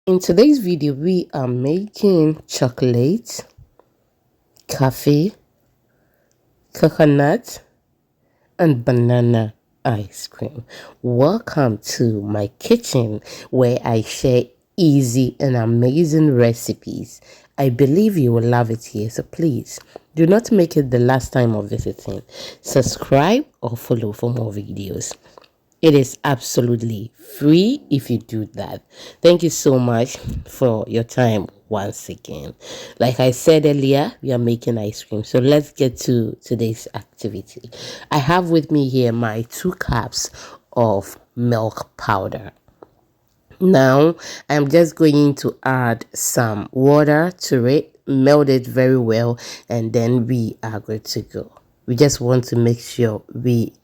In today's video, we are making chocolate, coffee, coconut, and banana ice cream. Welcome to my kitchen where I share easy and amazing recipes. I believe you will love it here, so please do not make it the last time of visiting. Subscribe or follow for more videos. It is absolutely free if you do that. Thank you so much for your time once again. Like I said earlier, we are making ice cream. So let's get to today's activity. I have with me here my 2 cups of milk powder. Now, I'm just going to add some water to it, melt it very well, and then we are good to go. We just want to make sure we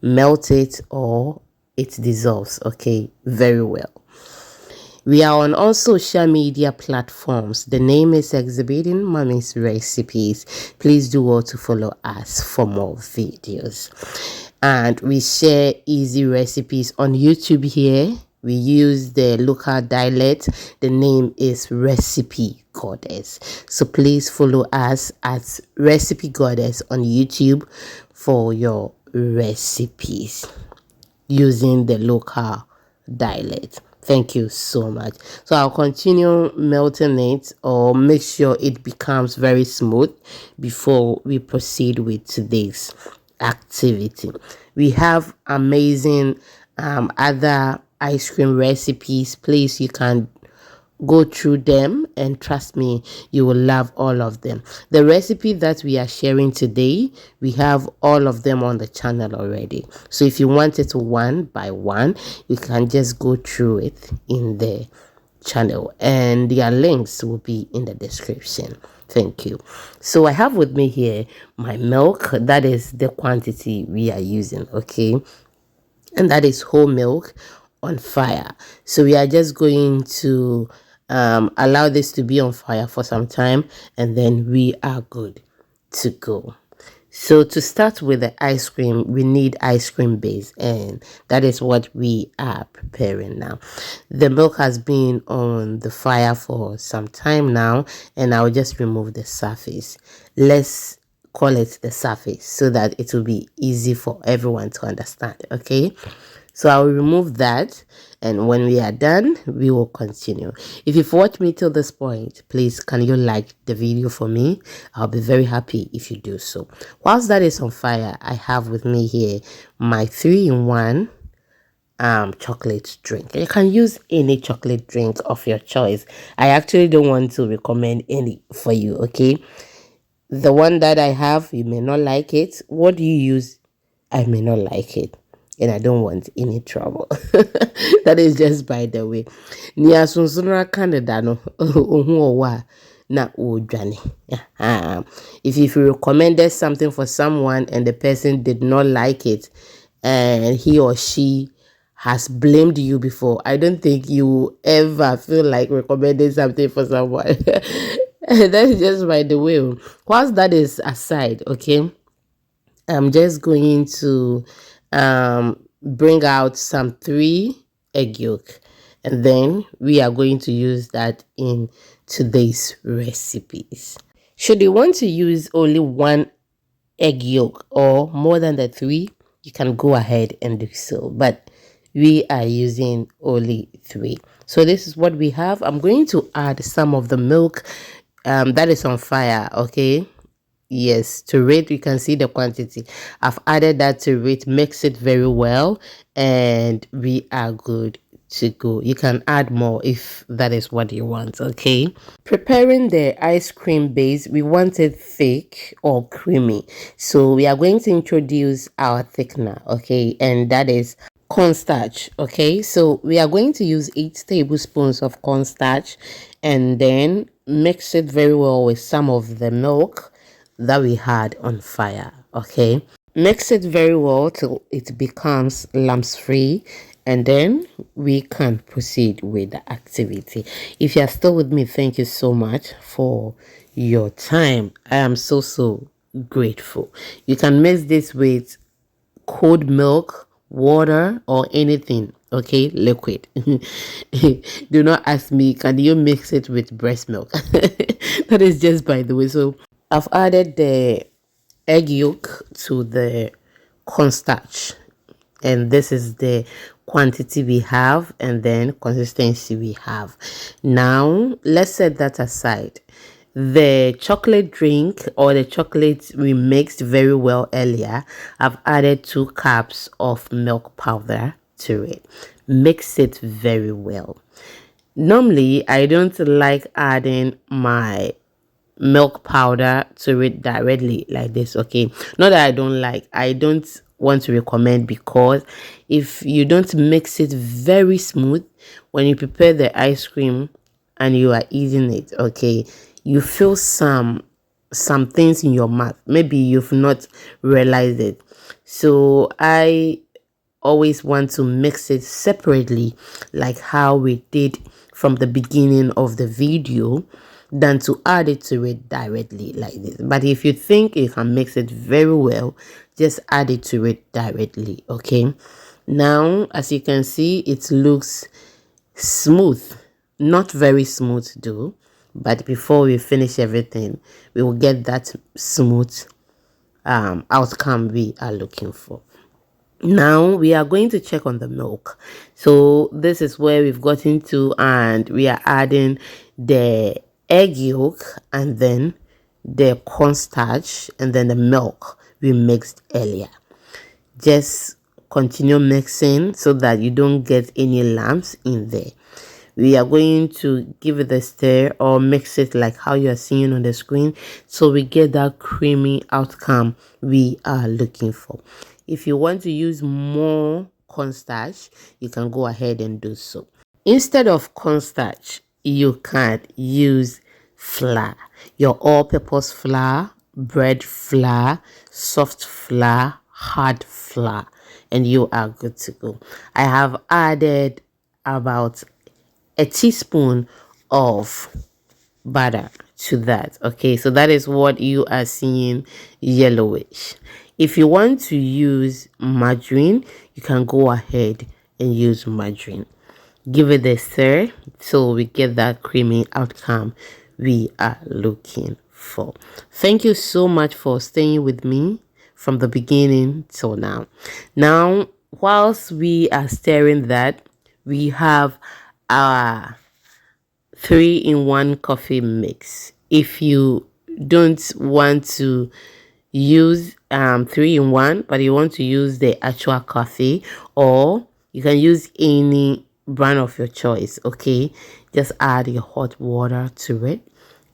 melt it or it dissolves, okay, very well. We are on all social media platforms. The name is Exhibiting Mommy's Recipes. Please do well to follow us for more videos. And we share easy recipes on YouTube here. We use the local dialect. The name is Recipe Goddess. So please follow us at Recipe Goddess on YouTube for your recipes using the local dialect. Thank you so much. So I'll continue melting it or make sure it becomes very smooth before we proceed with today's activity. We have amazing other ice cream recipes. Please, you can go through them and trust me, you will love all of them. The recipe that we are sharing today, we have all of them on the channel already. So if you want it one by one, you can just go through it in the channel and their links will be in the description. Thank you. So I have with me here my milk. That is the quantity we are using, okay? And that is whole milk on fire. So we are just going to allow this to be on fire for some time and then we are good to go. So to start with the ice cream, we need ice cream base, and that is what we are preparing now. The milk has been on the fire for some time now, and I'll just remove the surface. Let's call it the surface so that it will be easy for everyone to understand, okay? So I will remove that, and when we are done, we will continue. If you've watched me till this point, please can you like the video for me? I'll be very happy if you do so. Whilst that is on fire, I have with me here my 3-in-1 chocolate drink. You can use any chocolate drink of your choice. I actually don't want to recommend any for you, okay? The one that I have, you may not like it. What do you use? I may not like it, and I don't want any trouble. That is just by the way. Nia sunsunra Canada no ohu na odwane. If you recommended something for someone and the person did not like it and he or she has blamed you before, I don't think you ever feel like recommending something for someone. That's just by the way. Whilst that is aside, okay, I'm just going to bring out some 3 egg yolk, and then we are going to use that in today's recipes. Should you want to use only 1 egg yolk or more than the 3, you can go ahead and do so, but we are using only 3. So this is what we have. I'm going to add some of the milk that is on fire, okay? Yes, to rate, you can see the quantity. I've added that to rate, mix it very well, and we are good to go. You can add more if that is what you want, okay? Preparing the ice cream base, we want it thick or creamy. So we are going to introduce our thickener, okay? And that is cornstarch, okay? So we are going to use 8 tablespoons of cornstarch and then mix it very well with some of the milk that we had on fire, okay? Mix it very well till it becomes lumps free, and then we can proceed with the activity. If you are still with me, thank you so much for your time. I am so grateful. You can mix this with cold milk, water, or anything. okay, liquid. Do not ask me, can you mix it with breast milk? That is just by the way. So I've added the egg yolk to the cornstarch, and this is the quantity we have and then consistency we have. Now let's set that aside. The chocolate drink or the chocolate we mixed very well earlier, I've added 2 cups of milk powder to it. Mix it very well. Normally I don't like adding my milk powder to it directly like this. Okay, not that I don't like, I don't want to recommend, because if you don't mix it very smooth when you prepare the ice cream and you are eating it, okay, you feel some things in your mouth. Maybe you've not realized it. So I always want to mix it separately, like how we did from the beginning of the video, than to add it to it directly like this. But if you think you can mix it very well, just add it to it directly. Okay, now as you can see, it looks smooth, not very smooth though, but before we finish everything, we will get that smooth outcome we are looking for. Now we are going to check on the milk. So this is where we've gotten to, and we are adding the egg yolk and then the cornstarch and then the milk we mixed earlier. Just continue mixing so that you don't get any lumps in there. We are going to give it a stir or mix it like how you are seeing on the screen, so we get that creamy outcome we are looking for. If you want to use more cornstarch, you can go ahead and do so. Instead of cornstarch, you can use flour, your all-purpose flour, bread flour, soft flour, hard flour, and you are good to go. I have added about a teaspoon of butter to that. Okay, so that is what you are seeing yellowish. If you want to use margarine, you can go ahead and use margarine. Give it a stir so we get that creamy outcome we are looking for. Thank you so much for staying with me from the beginning till now. Now, whilst we are stirring that, we have our 3-in-1 coffee mix. If you don't want to use 3-in-1, but you want to use the actual coffee, or you can use any brand of your choice, okay, just add your hot water to it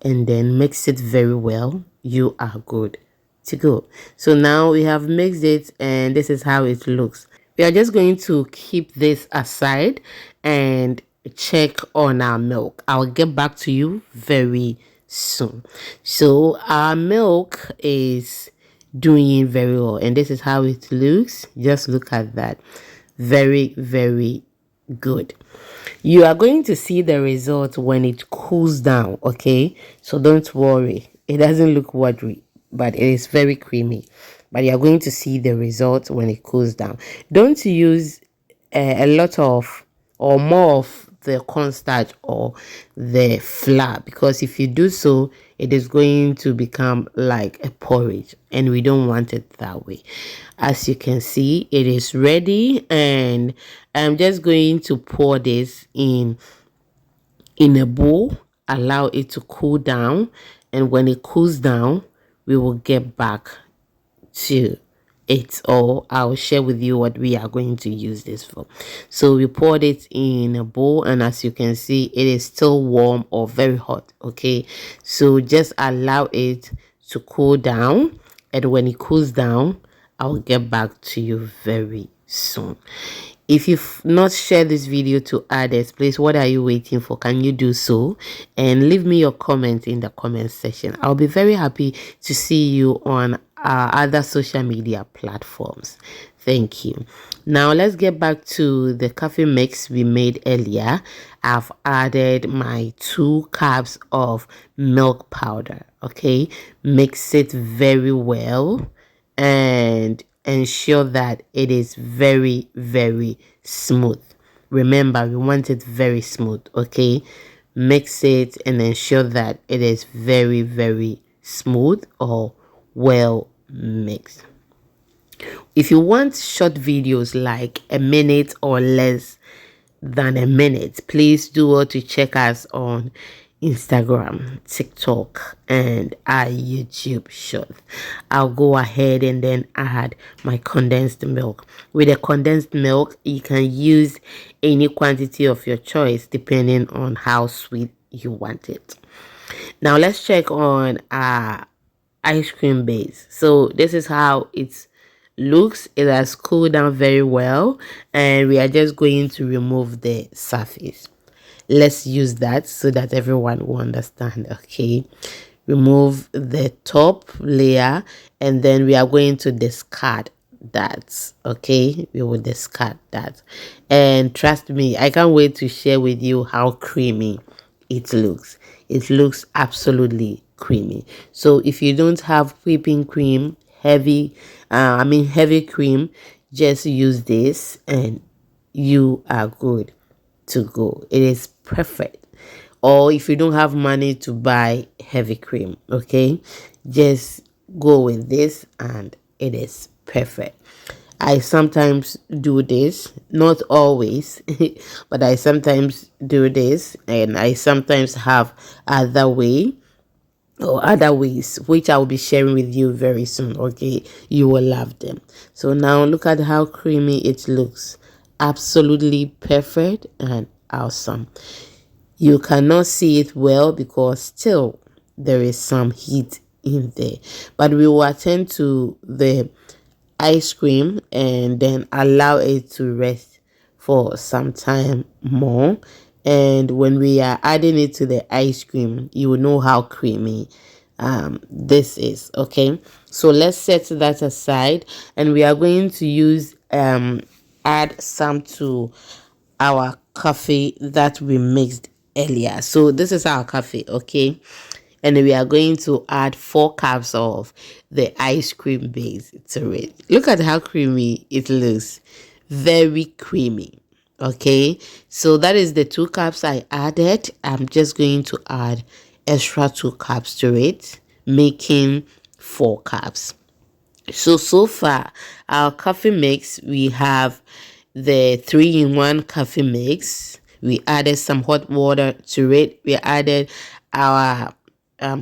and then mix it very well. You are good to go. So now we have mixed it and this is how it looks. We are just going to keep this aside and check on our milk. I'll get back to you very soon. So our milk is doing very well and this is how it looks. Just look at that. Very, very good. You are going to see the result when it cools down, okay? So don't worry, it doesn't look watery, but it is very creamy. But you are going to see the result when it cools down. Don't use a lot of or more of the cornstarch or the flour, because if you do so, it is going to become like a porridge and we don't want it that way. As you can see, it is ready, and I'm just going to pour this in a bowl, allow it to cool down, and when it cools down, we will get back to it, or I'll share with you what we are going to use this for. So we poured it in a bowl, and as you can see, it is still warm or very hot. Okay, so just allow it to cool down, and when it cools down, I'll get back to you very soon. If you've not shared this video to others, please, what are you waiting for? Can you do so? And leave me your comment in the comment section. I'll be very happy to see you on our other social media platforms. Thank you. Now let's get back to the coffee mix we made earlier. I've added my 2 cups of milk powder. Okay, mix it very well and ensure that it is very, very smooth. Remember, we want it very smooth. Okay, mix it and ensure that it is very, very smooth or well mixed. If you want short videos like a minute or less than a minute, please do well to check us on Instagram, TikTok, and our YouTube short. I'll go ahead and then add my condensed milk. With the condensed milk, you can use any quantity of your choice depending on how sweet you want it. Now let's check on our ice cream base. So this is how it looks. It has cooled down very well, and we are just going to remove the surface. Let's use that so that everyone will understand. Okay, remove the top layer, and then we are going to discard that. Okay, we will discard that, and trust me, I can't wait to share with you how creamy it looks. It looks absolutely creamy. So if you don't have whipping cream, heavy cream, just use this and you are good to go. It is perfect. Or if you don't have money to buy heavy cream, okay, just go with this and it is perfect. I sometimes do this, not always, but I sometimes do this, and I sometimes have other way or other ways which I will be sharing with you very soon. Okay, you will love them. So now look at how creamy it looks. Absolutely perfect and awesome. You cannot see it well because still there is some heat in there, but we will attend to the ice cream and then allow it to rest for some time more. And when we are adding it to the ice cream, you will know how creamy this is. Okay, so let's set that aside, and we are going to use add some to our coffee that we mixed earlier. So this is our coffee. Okay, and we are going to add 4 cups of the ice cream base to it. Look at how creamy it looks. Very creamy. Okay, so that is the 2 cups I added. I'm just going to add extra 2 cups to it, making 4 cups. So far our coffee mix, we have the 3-in-1 coffee mix. We added some hot water to it. We added our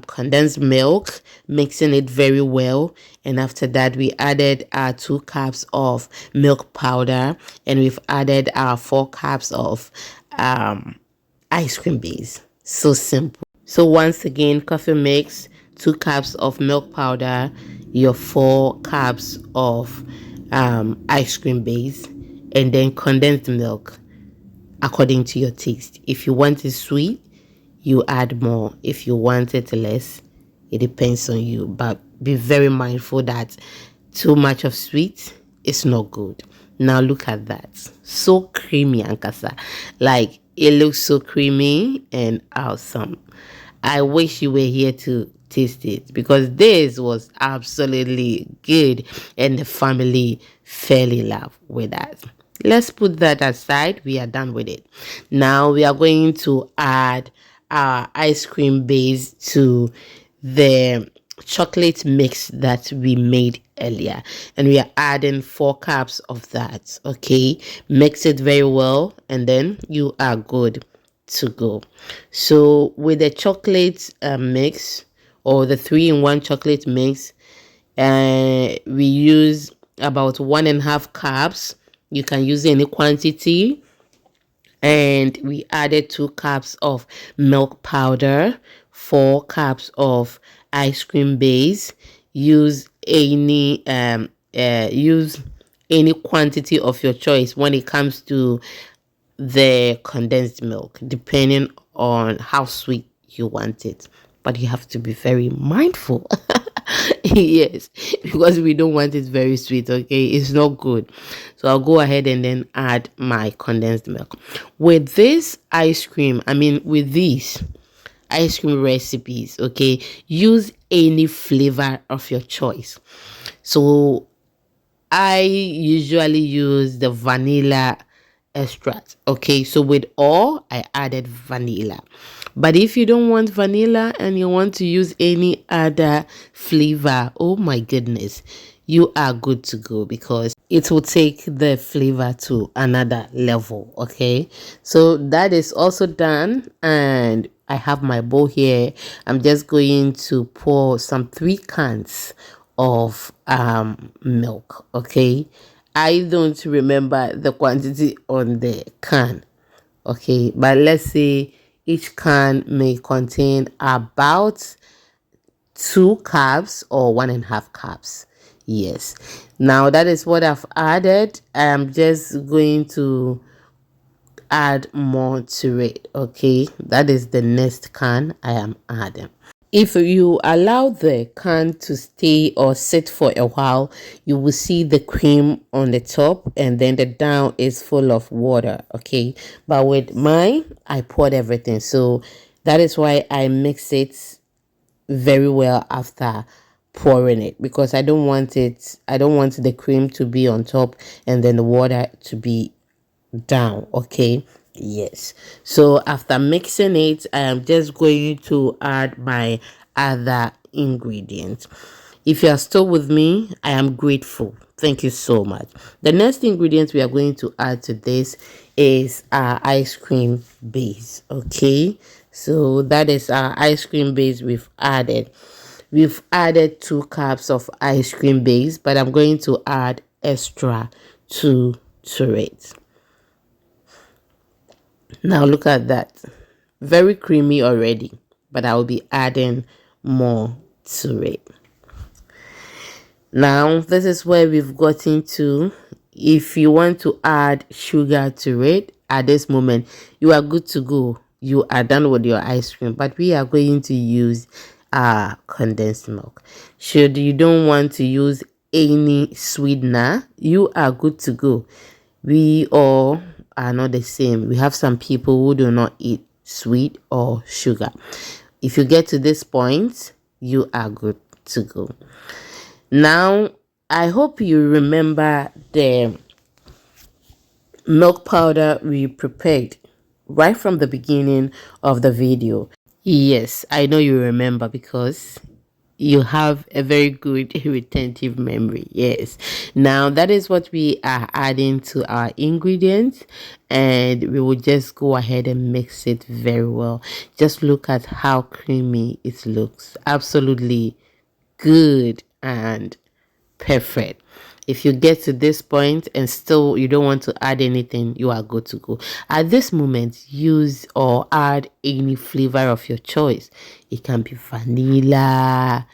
condensed milk, mixing it very well, and after that we added our 2 cups of milk powder, and we've added our 4 cups of ice cream base. So simple. So once again, coffee mix, 2 cups of milk powder, your 4 cups of ice cream base, and then condensed milk according to your taste. If you want it sweet, you add more. If you want it less, it depends on you. But be very mindful that too much of sweet is not good. Now look at that. So creamy, Ankasa. Like, it looks so creamy and awesome. I wish you were here to taste it because this was absolutely good and the family fell in love with that. Let's put that aside. We are done with it. Now we are going to add our ice cream base to the chocolate mix that we made earlier, and we are adding 4 cups of that. Okay, mix it very well and then you are good to go. So with the chocolate mix, or the 3-in-1 chocolate mix, we use about 1.5 cups. You can use any quantity, and we added 2 cups of milk powder, 4 cups of ice cream base. Use any quantity of your choice when it comes to the condensed milk, depending on how sweet you want it. But you have to be very mindful. Yes, because we don't want it very sweet. Okay, it's not good. So I'll go ahead and then add my condensed milk with this ice cream. With these ice cream recipes, okay, use any flavor of your choice. So I usually use the vanilla extract. Okay, so with all, I added vanilla. But if you don't want vanilla and you want to use any other flavor, oh my goodness, you are good to go, because it will take the flavor to another level. Okay, so that is also done, and I have my bowl here. I'm just going to pour some 3 cans of milk. Okay, I don't remember the quantity on the can. Okay, but let's say each can may contain about 2 cups or 1.5 cups. Yes, now that is what I've added. I'm just going to add more to it. Okay, that is the next can I am adding. If you allow the can to stay or sit for a while, you will see the cream on the top, and then the down is full of water. Okay, but with mine, I poured everything, so that is why I mix it very well after pouring it, because I don't want the cream to be on top and then the water to be down. Okay, yes, so after mixing it, I am just going to add my other ingredients. If you are still with me, I am grateful. Thank you so much. The next ingredient we are going to add to this is our ice cream base. Okay, so that is our ice cream base we've added 2 cups of ice cream base, but I'm going to add extra to it. Now look at that. Very creamy already, but I will be adding more to it. Now this is where we've gotten to. If you want to add sugar to it at this moment, you are good to go. You are done with your ice cream, but we are going to use condensed milk. Should you don't want to use any sweetener, you are good to go. We all are not the same. We have some people who do not eat sweet or sugar. If you get to this point, you are good to go. Now, I hope you remember the milk powder we prepared right from the beginning of the video. Yes, I know you remember, because you have a very good retentive memory. Yes, now that is what we are adding to our ingredients, and we will just go ahead and mix it very well. Just look at how creamy it looks. Absolutely good and perfect. If you get to this point and still you don't want to add anything, you are good to go. At this moment, use or add any flavor of your choice. It can be vanilla,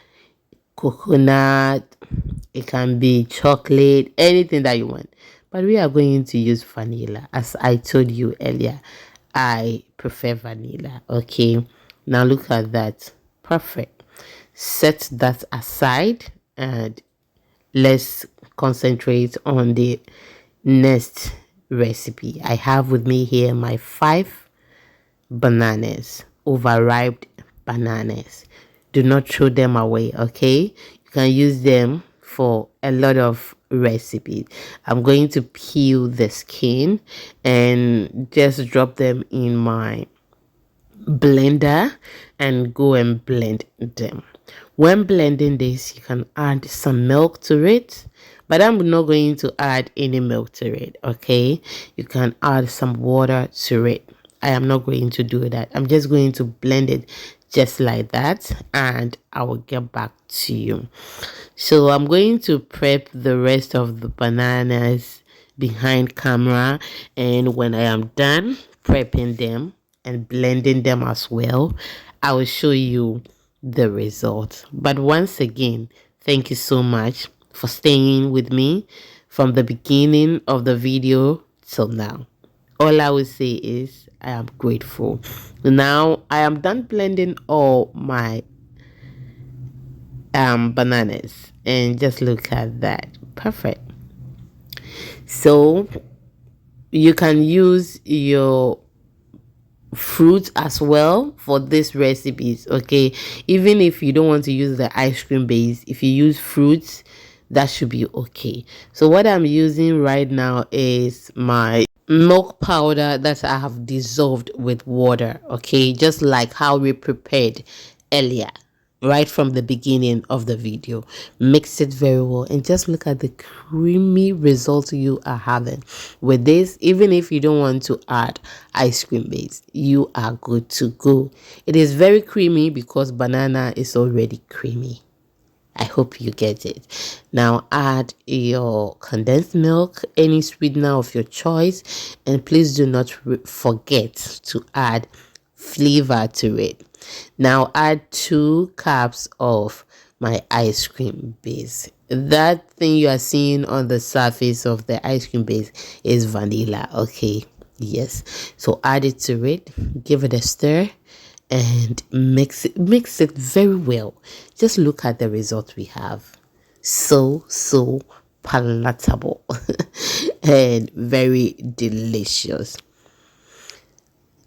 coconut, it can be chocolate, anything that you want. But we are going to use vanilla. As I told you earlier, I prefer vanilla. Okay, now look at that. Perfect. Set that aside, and let's concentrate on the next recipe. I have with me here my 5 bananas, overripe bananas. Do not throw them away. Okay, you can use them for a lot of recipes. I'm going to peel the skin and just drop them in my blender and go and blend them. When blending this, you can add some milk to it, but I'm not going to add any milk to it. Okay, you can add some water to it. I am not going to do that. I'm just going to blend it just like that, and I will get back to you. So I'm going to prep the rest of the bananas behind camera, and when I am done prepping them and blending them as well, I will show you the result. But once again, thank you so much for staying with me from the beginning of the video till now. All I will say is I am grateful. Now I am done blending all my bananas, and just look at that. Perfect. So you can use your fruit as well for these recipes. Okay, even if you don't want to use the ice cream base, if you use fruits, that should be okay. So what I'm using right now is my milk powder that I have dissolved with water, okay, just like how we prepared earlier, right from the beginning of the video. Mix it very well and just look at the creamy result you are having with this. Even if you don't want to add ice cream base, you are good to go. It is very creamy because banana is already creamy. I hope you get it. Now add your condensed milk, any sweetener of your choice, and please do not forget to add flavor to it. Now add 2 cups of my ice cream base. That thing you are seeing on the surface of the ice cream base is vanilla, okay? Yes. So add it to it, give it a stir and mix it very well. Just look at the result we have. So palatable and very delicious.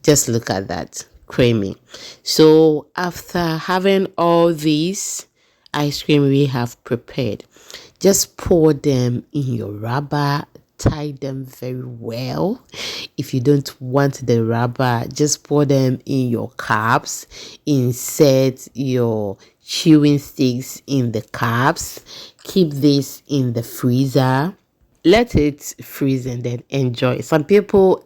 Just look at that, creamy. So after having all these ice cream we have prepared, just pour them in your rubber, tie them very well. If you don't want the rubber, just pour them in your cups. Insert your chewing sticks in the cups. Keep this in the freezer. Let it freeze and then enjoy. Some people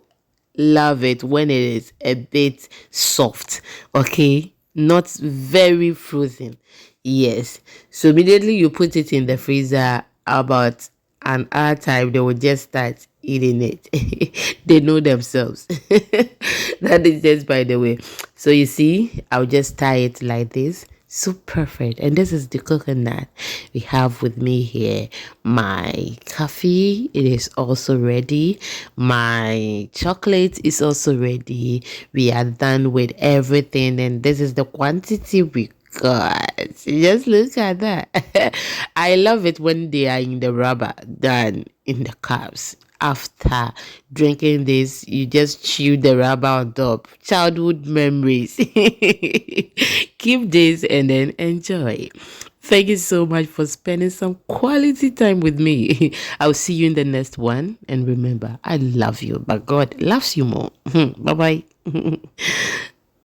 love it when it is a bit soft, okay, not very frozen. Yes, so immediately you put it in the freezer, about an hour time they will just start eating it. They know themselves. That is just by the way. So you see, I'll just tie it like this. So perfect. And this is the coconut we have with me here. My coffee, it is also ready. My chocolate is also ready. We are done with everything, and this is the quantity we got. Just look at that. I love it when they are in the rubber than in the cups. After drinking this, you just chew the rubber on top. Childhood memories. Keep this and then enjoy. Thank you so much for spending some quality time with me. I'll see you in the next one. And remember, I love you, but God loves you more. Bye bye.